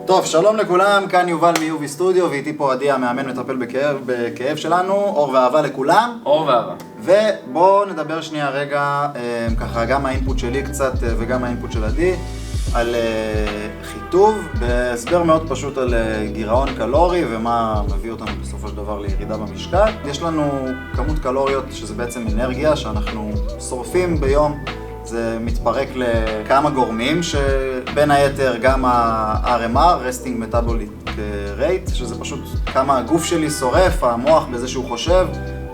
טוב, שלום לכולם, כאן יובל מיובי סטודיו, ואיתי פה עדי המאמן מטפל בכאב שלנו, אור ואהבה לכולם. אור ואהבה. ובואו נדבר שנייה רגע, ככה גם האינפוט שלי קצת וגם האינפוט של עדי, על חיטוב, בהסבר מאוד פשוט על גירעון קלורי ומה מביא אותנו בסופו של דבר לירידה במשקל. יש לנו כמות קלוריות שזה בעצם אנרגיה שאנחנו שורפים ביום. זה מתפרק לכמה גורמים, שבין היתר גם ה-RMR, Resting Metabolic Rate, שזה פשוט כמה הגוף שלי שורף, המוח בזה שהוא חושב,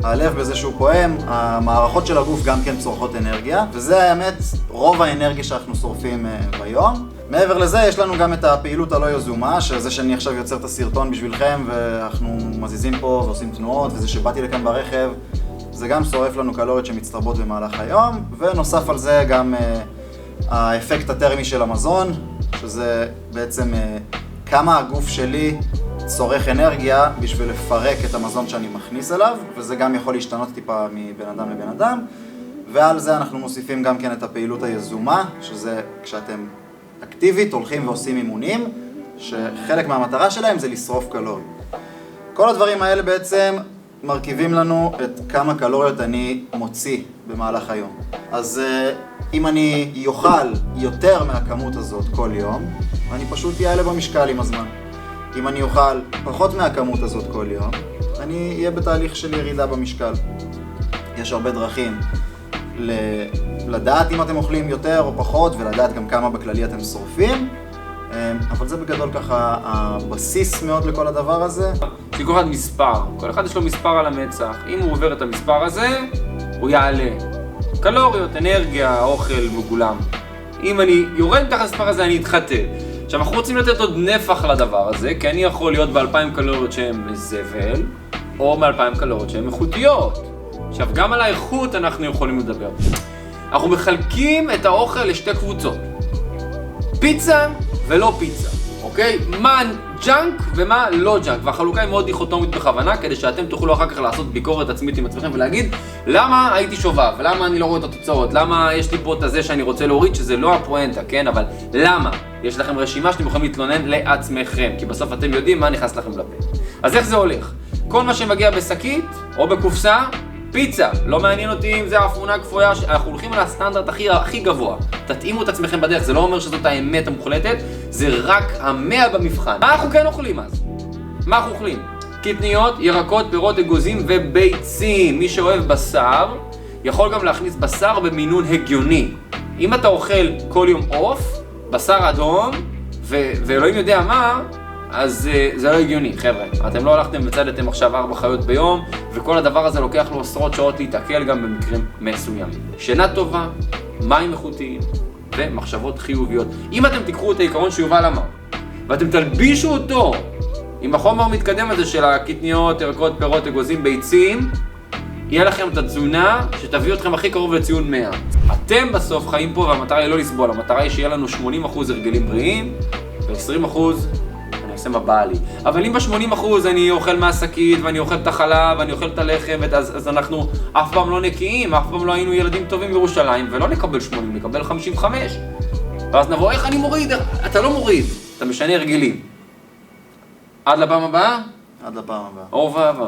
הלב בזה שהוא פועם, המערכות של הגוף גם כן צורכות אנרגיה, וזה האמת רוב האנרגיה שאנחנו שורפים ביום. מעבר לזה יש לנו גם את הפעילות הלא יזומה, שזה שאני עכשיו יוצר את הסרטון בשבילכם ואנחנו מזיזים פה ועושים תנועות, וזה שבאתי לכאן ברכב, זה גם שורף לנו קלוריות שמצטרפות במהלך היום, ונוסף על זה גם האפקט הטרמי של המזון, שזה בעצם כמה הגוף שלי צורך אנרגיה בשביל לפרק את המזון שאני מכניס אליו, וזה גם יכול להשתנות טיפה מבין אדם לבין אדם, ועל זה אנחנו מוסיפים גם כן את הפעילות היזומה, שזה כשאתם אקטיבית הולכים ועושים אימונים, שחלק מהמטרה שלהם זה לשרוף קלוריות. כל הדברים האלה בעצם מרכיבים לנו את כמה קלוריות אני מוציא במהלך היום. אז אם אני יאכל יותר מהכמות הזאת כל יום, אני פשוט יעלה במשקל עם הזמן. אם אני אוכל פחות מהכמות הזאת כל יום, אני אהיה בתהליך של ירידה במשקל. יש הרבה דרכים לדעת אם אתם אוכלים יותר או פחות, ולדעת גם כמה בכללי אתם שורפים. אבל זה בגדול ככה הבסיס מאוד לכל הדבר הזה. כל אחד מספר, כל אחד יש לו מספר על המצח. אם הוא עובר את המספר הזה, הוא יעלה. קלוריות, אנרגיה, אוכל מגולם. אם אני יורד מתחת המספר הזה, אני אתחתל. עכשיו, אנחנו רוצים לתת עוד נפח לדבר הזה, כי אני יכול להיות ב-2,000 קלוריות שהן זבל, או מ-2,000 קלוריות שהן איכותיות. עכשיו, גם על האיכות אנחנו יכולים לדבר. אנחנו מחלקים את האוכל לשתי קבוצות. פיצה ולא פיצה, אוקיי? מה ג'אנק ומה לא ג'אנק, והחלוקה היא מאוד דיכוטומית בכוונה, כדי שאתם תוכלו אחר כך לעשות ביקורת עצמית עם עצמכם ולהגיד למה הייתי שובב, ולמה אני לא רואה את התוצאות, למה יש לי פה את הזה שאני רוצה להוריד, שזה לא הפואנטה, כן? אבל למה? יש לכם רשימה שאתם יכולים להתלונן לעצמכם, כי בסוף אתם יודעים מה נכנס לכם לפה. אז איך זה הולך? כל מה שמגיע בשקית או בקופסה, פיצה, לא מעניין אותי אם זה אפונה כפויה, אנחנו הולכים על הסטנדרט הכי גבוה. תתאימו את עצמכם בדרך, זה לא אומר שזאת האמת המוחלטת, זה רק 100 במבחן. מה אנחנו כן אוכלים אז? מה אנחנו אוכלים? קטניות, ירקות, פירות, אגוזים וביצים. מי שאוהב בשר, יכול גם להכניס בשר במינון הגיוני. אם אתה אוכל כל יום עוף, בשר אדום, ואלוהים יודע מה, אז זה לא הגיוני, חבר'ה. אתם לא הלכתם וצדתם עכשיו 4 חיות ביום, וכל הדבר הזה לוקח לו עשרות שעות להתעכל גם במקרים מסוימים. שינה טובה, מים איכותיים ומחשבות חיוביות. אם אתם תיקחו את העיקרון שיובל אמר, ואתם תלבישו אותו עם החומר המתקדם הזה של הקטניות, ירקות, פירות, אגוזים, ביצים, יהיה לכם את התזונה שתביא אתכם הכי קרוב לציון 100. אתם בסוף חיים פה והמטרה היא לא לסבול, המטרה היא שיהיה לנו 80% הרגלים בריאים ו-20% עושה מה בא לי. אבל אם ב-80% אני אוכל מהשקית ואני אוכל את החלב ואני אוכל את הלחם, אז אנחנו אף פעם לא נקיים, אף פעם לא היינו ילדים טובים בירושלים, ולא נקבל 80, נקבל 55. ואז נבוא, איך אני מוריד? אתה לא מוריד, אתה משנה הרגלים. עד לפעם הבאה? עד לפעם הבאה. אור ואהבה.